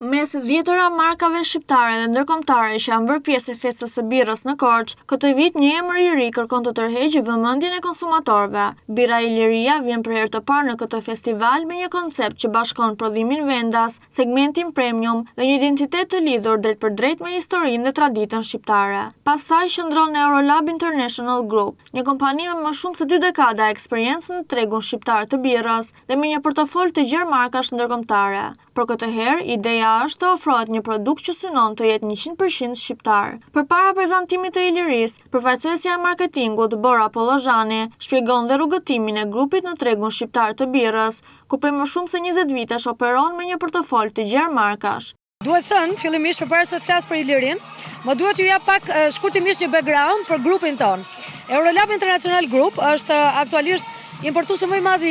Mes dhjetëra markave shqiptare dhe ndërkombëtare që janë bërë pjesë e festës së birrës në Korçë, këtë vit një emër i ri kërkon të tërheqë vëmendjen e konsumatorëve. Bira Iliria vjen për herë të parë në këtë festival me një koncept që bashkon prodhimin vendas, segmentin premium dhe një identitet të lidhur drejt për drejt me historinë dhe traditën shqiptare. Pastaj qëndron Eurolab International Group, një kompani me më shumë se 2 dekada eksperiencë në tregun shqiptar të birrës dhe me një portofol të gjerë markash ndërkombëtare. Por këtë herë, ideja është të ofrohet një produkt që synon të jetë 100% shqiptar. Përpara prezantimit të Ilirisë, përfaqësuesja e marketingut Bora Pollozhani shpjegon dhe rrugëtimin e grupit në tregun shqiptar të birrës, ku prej më shumë se 20 vitesh operon me një portofol të gjerë markash. Duhet thënë, fillimisht përpara se të flas për Ilirin, më duhet t'ju jap pak shkurtimisht një background për grupin ton. Eurolab International Group është aktualisht importuesi më i madh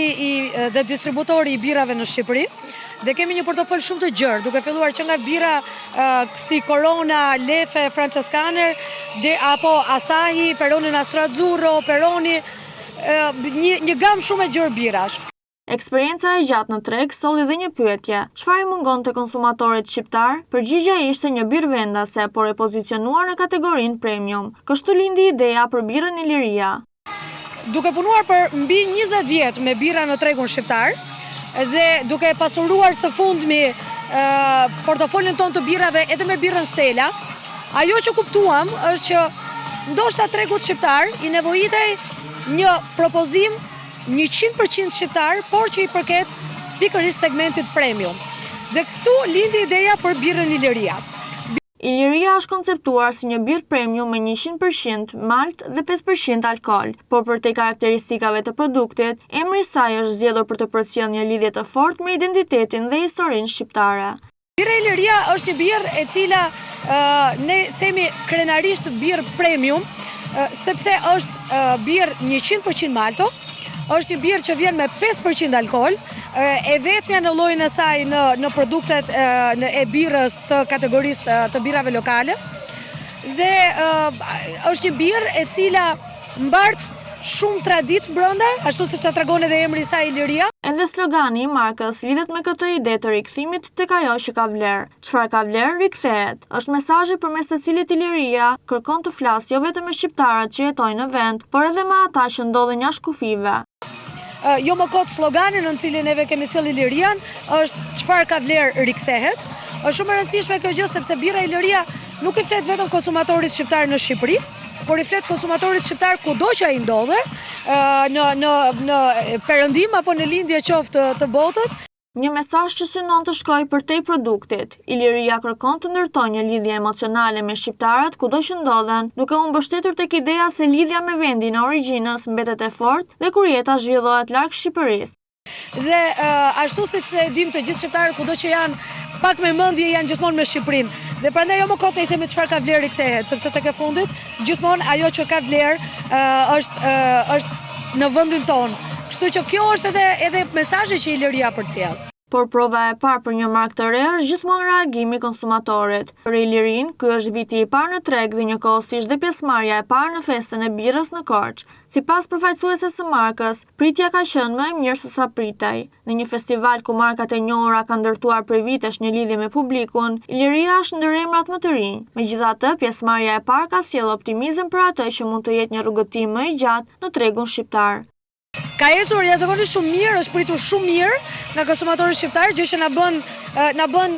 dhe distributori i birrave në Shqipëri. Dhe kemi një portofol shumë të gjerë, duke filluar që nga bira si Corona, Lefe, Francescaner, apo Asahi, Peroni Nastrazurro, Peroni, një gamë shumë e gjerë birash. Eksperienca e gjatë në treg solli dhe një pyetje: çfarë i mungon te konsumatorit shqiptar? Përgjigjja ishte një birë vendase, por e pozicionuar në kategorinë premium. Kështu lindi ideja për birën Iliria. Duke punuar për mbi 20 vjet me bira në tregun shqiptar, dhe duke pasuruar së fundmi portofolin ton të birrave edhe me birrën Stella, ajo që kuptuam është që ndoshta tregu shqiptar i nevojitej një propozim 100% shqiptar, por që i përket pikërisht segmentit premium. Dhe këtu lindi ideja për birrën Iliria. Iliria është konceptuar si një birë premium me 100% malt dhe 5% alkool, por për te karakteristikave të produktit, emri i saj është zgjedhur për të përcjellë një lidhje të fortë me identitetin dhe historinë shqiptare. Bira Iliria është një birë e cila ne themi krenarisht birë premium, sepse është birë 100% malto, është një birë që vjen me 5% alkool, e vetmja në llojin e saj në produktet e birrës të kategorisë të birrave lokale, dhe është një birë e cila mbart shumë traditë brenda, ashtu siç ta tregon edhe emri i saj Iliria. Edhe slogani i markës lidhet me këtë ide të rikthimit tek ajo që ka vlerë. Çfarë ka vlerë rikthehet. Është mesazhi përmes të cilit Iliria kërkon të flasë jo vetëm me shqiptarët që jetojnë në vend, por edhe me ata që ndodhen jashtë kufive. Jo më kot sloganin në cilin neve kemi sjellë Ilirian është çfarë ka vlerë rikthehet. Është shumë e rëndësishme kjo gjë sepse birra Iliria nuk i flet vetëm konsumatorit shqiptar në Shqipëri, por i flet konsumatorit shqiptar kudo që ai ndodhe, në perëndim apo në lindje qoftë të botës. Një mesazh që synon të shkojë përtej produktit. Iliria kërkon të ndërtojë një lidhje emocionale me shqiptarët kudo që ndodhen, duke u mbështetur tek ideja se lidhja me vendin e origjinës mbetet e fortë dhe kur jeta zhvillohet larg Shqipërisë. Dhe ashtu siç ne dim të gjithë shqiptarët kudo që janë pak me mendje janë gjithmonë me Shqipërinë. Dhe prandaj jo më kot i themi çfarë ka vlerë rikthehet, sepse tek e fundit gjithmonë ajo që ka vlerë është në vendin tonë. Kështu që kjo është edhe mesazhi që Iliria përcjell. Por prova e parë për një markë të re është gjithmonë reagimi i konsumatorit. Për Ilirin, ky është viti i parë në treg dhe njëkohësisht dhe pjesëmarrja e parë në festën e birrës në Korçë. Sipas përfaqësueses së markës, pritja ka qenë më e mirë se sa pritej. Në një festival ku markat e njohura kanë ndërtuar prej vitesh një lidhje me publikun, Iliria është ndër emrat më të rinj. Megjithatë, pjesëmarrja e parë ka sjellë optimizëm për atë që mund të jetë një rrugëtim më i gjatë në tregun shqiptar. Ka ecur jashtëzakonisht shumë mirë, është pritur shumë mirë nga konsumatorët shqiptar, gjë që na bën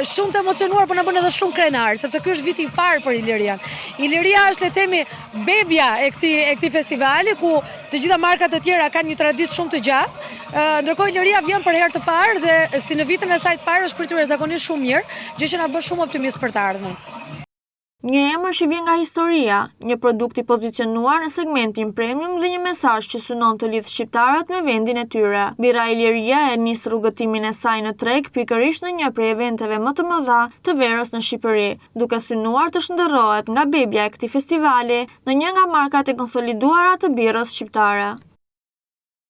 shumë të emocionuar, por na bën edhe shumë krenar, sepse ky është viti i parë për Ilirian. Iliria është le të themi bebja e këtij festivali, ku të gjitha markat e tjera kanë një traditë shumë të gjatë, ndërkohë Iliria vjen për herë të parë dhe si në vitin e saj të parë është pritur jashtëzakonisht shumë mirë, gjë që na bën shumë optimist për të ardhmen. Një emër që vjen nga historia, një produkt i pozicionuar në segmentin premium dhe një mesazh që synon të lidh shqiptarët me vendin e tyre. Bira Iliria e nis rrugëtimin e saj në treg pikërisht në një prej eventeve më të mëdha të verës në Shqipëri, duke synuar të shndërrohet nga bebja e këtij festivali në një nga markat e konsoliduara të birrës shqiptare.